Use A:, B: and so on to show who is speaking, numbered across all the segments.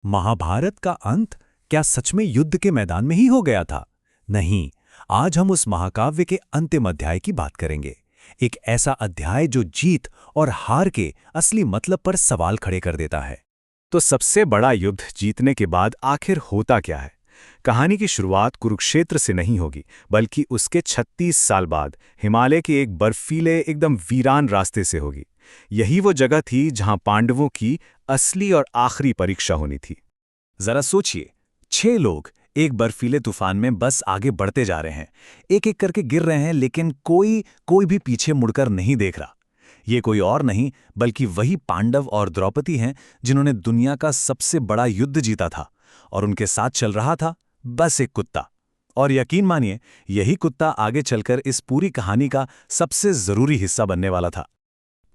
A: महाभारत का अंत क्या सच में युद्ध के मैदान में ही हो गया था? नहीं, आज हम उस महाकाव्य के अंतिम अध्याय की बात करेंगे। एक ऐसा अध्याय जो जीत और हार के असली मतलब पर सवाल खड़े कर देता है।
B: तो सबसे बड़ा युद्ध जीतने के बाद आखिर होता क्या है? कहानी की शुरुआत कुरुक्षेत्र से नहीं होगी, बल्कि उसके 36 साल बाद हिमालय के एक बर्फीले एकदम वीरान रास्ते से होगी। यही वो जगह थी जहां पांडवों की असली और आखिरी परीक्षा होनी थी।
A: जरा सोचिए, 6 लोग एक बर्फीले तूफान में बस आगे बढ़ते जा रहे हैं, एक एक करके गिर रहे हैं, लेकिन कोई भी पीछे मुड़कर नहीं देख रहा। ये कोई और नहीं बल्कि वही पांडव और द्रौपदी हैं जिन्होंने दुनिया का सबसे बड़ा युद्ध जीता था, और उनके साथ चल रहा था बस एक कुत्ता। और यकीन मानिए, यही कुत्ता आगे चलकर इस पूरी कहानी का सबसे जरूरी हिस्सा बनने वाला था।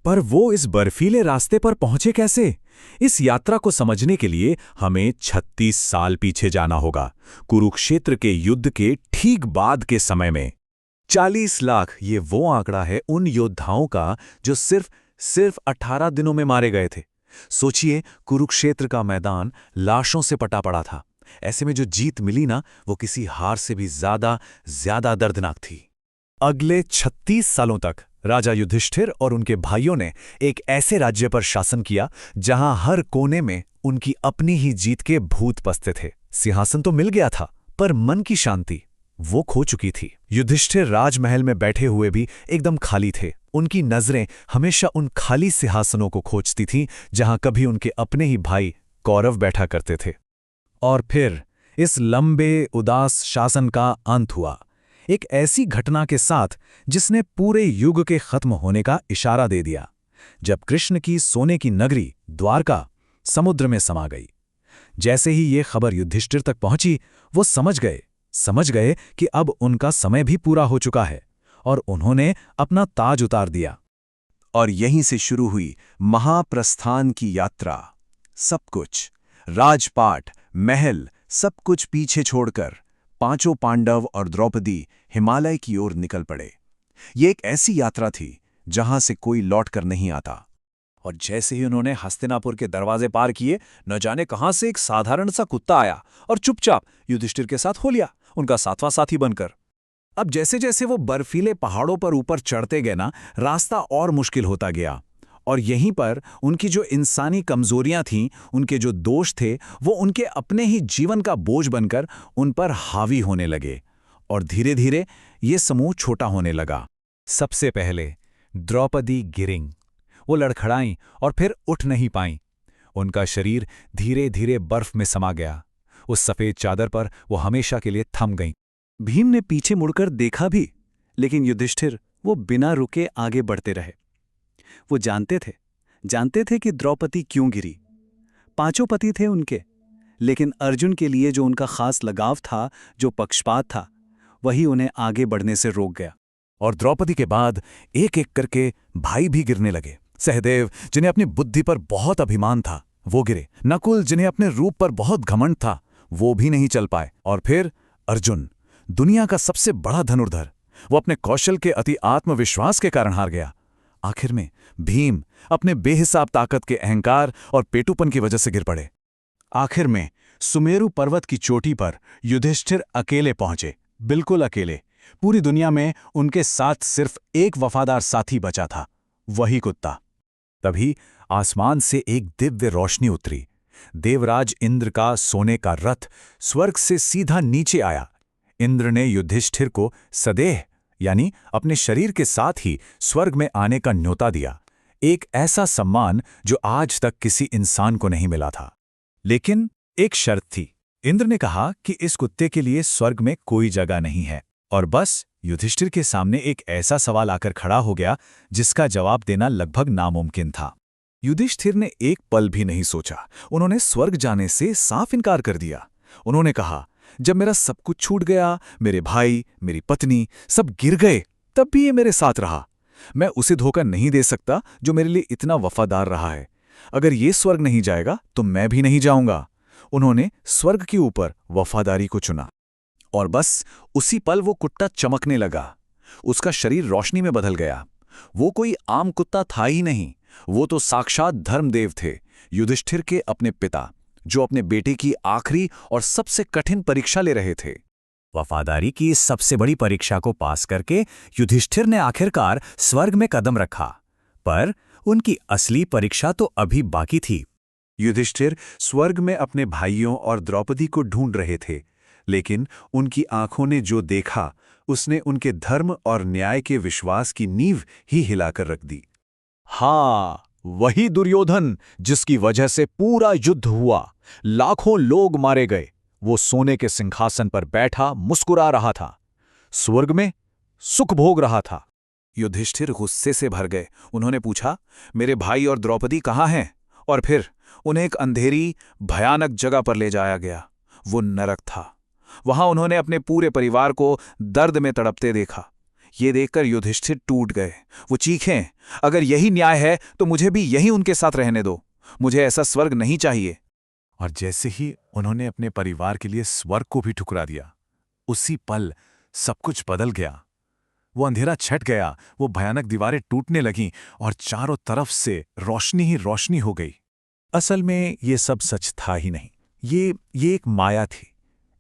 A: पर वो इस बर्फीले रास्ते पर पहुंचे कैसे? इस यात्रा को समझने के लिए हमें 36 साल पीछे जाना होगा, कुरुक्षेत्र के युद्ध के ठीक बाद के समय में। 40 लाख, ये वो आंकड़ा है उन योद्धाओं का जो सिर्फ 18 दिनों में मारे गए थे। सोचिए, कुरुक्षेत्र का मैदान लाशों से पटा पड़ा था। ऐसे में जो जीत मिली ना, वो किसी हार से भी ज्यादा दर्दनाक थी। अगले 36 सालों तक राजा युधिष्ठिर और उनके भाइयों ने एक ऐसे राज्य पर शासन किया जहां हर कोने में उनकी अपनी ही जीत के भूत बसते थे। सिंहासन तो मिल गया था, पर मन की शांति वो खो चुकी थी। युधिष्ठिर राजमहल में बैठे हुए भी एकदम खाली थे। उनकी नजरें हमेशा उन खाली सिंहासनों को खोजती थीं जहां कभी उनके अपने ही भाई कौरव बैठा करते थे। और फिर इस लंबे उदास शासन का अंत हुआ, एक ऐसी घटना के साथ जिसने पूरे युग के खत्म होने का इशारा दे दिया, जब कृष्ण की सोने की नगरी द्वारका समुद्र में समा गई। जैसे ही ये खबर युधिष्ठिर तक पहुंची, वो समझ गए कि अब उनका समय भी पूरा हो चुका है, और उन्होंने अपना ताज उतार दिया।
B: और यहीं से शुरू हुई महाप्रस्थान की यात्रा। सब कुछ, राजपाट, महल, सब कुछ पीछे छोड़कर पांचों पांडव और द्रौपदी हिमालय की ओर निकल पड़े। ये एक ऐसी यात्रा थी जहां से कोई लौटकर नहीं आता।
A: और जैसे ही उन्होंने हस्तिनापुर के दरवाजे पार किए, न जाने कहां से एक साधारण सा कुत्ता आया और चुपचाप युधिष्ठिर के साथ हो लिया, उनका साथवा साथी बनकर। अब जैसे जैसे वो बर्फीले पहाड़ों पर ऊपर चढ़ते गए ना, रास्ता और मुश्किल होता गया। और यहीं पर उनकी जो इंसानी कमजोरियां थीं, उनके जो दोष थे, वो उनके अपने ही जीवन का बोझ बनकर उन पर हावी होने लगे। और धीरे धीरे ये समूह छोटा होने लगा। सबसे पहले द्रौपदी गिरिंग, वो लड़खड़ाईं और फिर उठ नहीं पाईं। उनका शरीर धीरे धीरे बर्फ में समा गया। उस सफेद चादर पर वो हमेशा के लिए थम गईं। भीम ने पीछे मुड़कर देखा भी, लेकिन युधिष्ठिर वो बिना रुके आगे बढ़ते रहे। वो जानते थे कि द्रौपदी क्यों गिरी। पांचों पति थे उनके, लेकिन अर्जुन के लिए जो उनका खास लगाव था, जो पक्षपात था, वही उन्हें आगे बढ़ने से रोक गया। और द्रौपदी के बाद एक एक करके भाई भी गिरने लगे। सहदेव, जिन्हें अपनी बुद्धि पर बहुत अभिमान था, वो गिरे। नकुल, जिन्हें अपने रूप पर बहुत घमंड था, वो भी नहीं चल पाए। और फिर अर्जुन, दुनिया का सबसे बड़ा धनुर्धर, वो अपने कौशल के अति आत्मविश्वास के कारण हार गया। आखिर में भीम अपने बेहिसाब ताकत के अहंकार और पेटूपन की वजह से गिर पड़े। आखिर में सुमेरु पर्वत की चोटी पर युधिष्ठिर अकेले पहुंचे, बिल्कुल अकेले। पूरी दुनिया में उनके साथ सिर्फ एक वफादार साथी बचा था, वही कुत्ता। तभी आसमान से एक दिव्य रोशनी उतरी। देवराज इंद्र का सोने का रथ स्वर्ग से सीधा नीचे आया। इंद्र ने युधिष्ठिर को सदेह, यानी अपने शरीर के साथ ही स्वर्ग में आने का न्योता दिया। एक ऐसा सम्मान जो आज तक किसी इंसान को नहीं मिला था। लेकिन एक शर्त थी। इंद्र ने कहा कि इस कुत्ते के लिए स्वर्ग में कोई जगह नहीं है। और बस युधिष्ठिर के सामने एक ऐसा सवाल आकर खड़ा हो गया जिसका जवाब देना लगभग नामुमकिन था। युधिष्ठिर ने एक पल भी नहीं सोचा। उन्होंने स्वर्ग जाने से साफ इनकार कर दिया। उन्होंने कहा, जब मेरा सब कुछ छूट गया, मेरे भाई, मेरी पत्नी सब गिर गए, तब भी ये मेरे साथ रहा। मैं उसे धोखा नहीं दे सकता जो मेरे लिए इतना वफादार रहा है। अगर ये स्वर्ग नहीं जाएगा तो मैं भी नहीं जाऊंगा। उन्होंने स्वर्ग के ऊपर वफादारी को चुना। और बस उसी पल वो कुत्ता चमकने लगा। उसका शरीर रोशनी में बदल गया। वो कोई आम कुत्ता था ही नहीं, वो तो साक्षात धर्मदेव थे, युधिष्ठिर के अपने पिता, जो अपने बेटे की आखिरी और सबसे कठिन परीक्षा ले रहे थे।
C: वफादारी की इस सबसे बड़ी परीक्षा को पास करके युधिष्ठिर ने आखिरकार स्वर्ग में कदम रखा, पर उनकी असली परीक्षा तो अभी बाकी थी।
B: युधिष्ठिर स्वर्ग में अपने भाइयों और द्रौपदी को ढूंढ रहे थे, लेकिन उनकी आंखों ने जो देखा उसने उनके धर्म और न्याय के विश्वास की नींव ही हिलाकर रख दी।
C: हाँ, वही दुर्योधन जिसकी वजह से पूरा युद्ध हुआ, लाखों लोग मारे गए, वो सोने के सिंहासन पर बैठा मुस्कुरा रहा था, स्वर्ग में सुख भोग रहा था।
A: युधिष्ठिर गुस्से से भर गए। उन्होंने पूछा, मेरे भाई और द्रौपदी कहाँ हैं? और फिर उन्हें एक अंधेरी भयानक जगह पर ले जाया गया। वो नरक था। वहां उन्होंने अपने पूरे परिवार को दर्द में तड़पते देखा। ये देखकर युधिष्ठिर टूट गए। वो चीखें, अगर यही न्याय है तो मुझे भी यही उनके साथ रहने दो। मुझे ऐसा स्वर्ग नहीं चाहिए।
B: और जैसे ही उन्होंने अपने परिवार के लिए स्वर्ग को भी ठुकरा दिया, उसी पल सब कुछ बदल गया। वो अंधेरा छट गया, वो भयानक दीवारें टूटने लगीं और चारों तरफ से रोशनी ही रोशनी हो गई। असल में ये सब सच था ही नहीं, ये एक माया थी,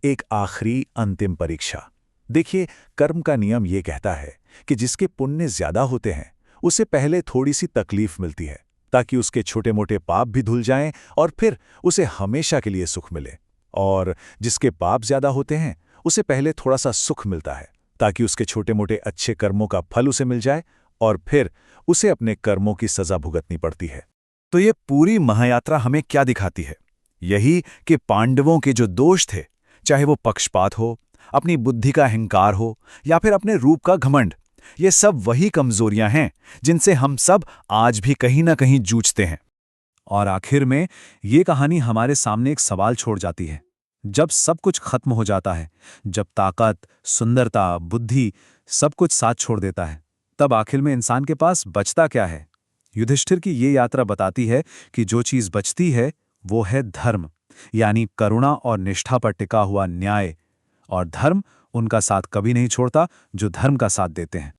B: एक आखिरी अंतिम परीक्षा। देखिए, कर्म का नियम ये कहता है कि जिसके पुण्य ज्यादा होते हैं उसे पहले थोड़ी सी तकलीफ मिलती है, ताकि उसके छोटे मोटे पाप भी धुल जाएं और फिर उसे हमेशा के लिए सुख मिले। और जिसके पाप ज्यादा होते हैं उसे पहले थोड़ा सा सुख मिलता है, ताकि उसके छोटे मोटे अच्छे कर्मों का फल उसे मिल जाए और फिर उसे अपने कर्मों की सजा भुगतनी पड़ती है।
C: तो ये पूरी महायात्रा हमें क्या दिखाती है? यही कि पांडवों के जो दोष थे, चाहे वो पक्षपात हो, अपनी बुद्धि का अहंकार हो या फिर अपने रूप का घमंड, ये सब वही कमजोरियां हैं जिनसे हम सब आज भी कहीं ना कहीं जूझते हैं।
B: और आखिर में ये कहानी हमारे सामने एक सवाल छोड़ जाती है। जब सब कुछ खत्म हो जाता है, जब ताकत, सुंदरता, बुद्धि सब कुछ साथ छोड़ देता है, तब आखिर में इंसान के पास बचता क्या है? युधिष्ठिर की ये यात्रा बताती है कि जो चीज बचती है वो है धर्म, यानी करुणा और निष्ठा पर टिका हुआ न्याय। और धर्म उनका साथ कभी नहीं छोड़ता जो धर्म का साथ देते हैं।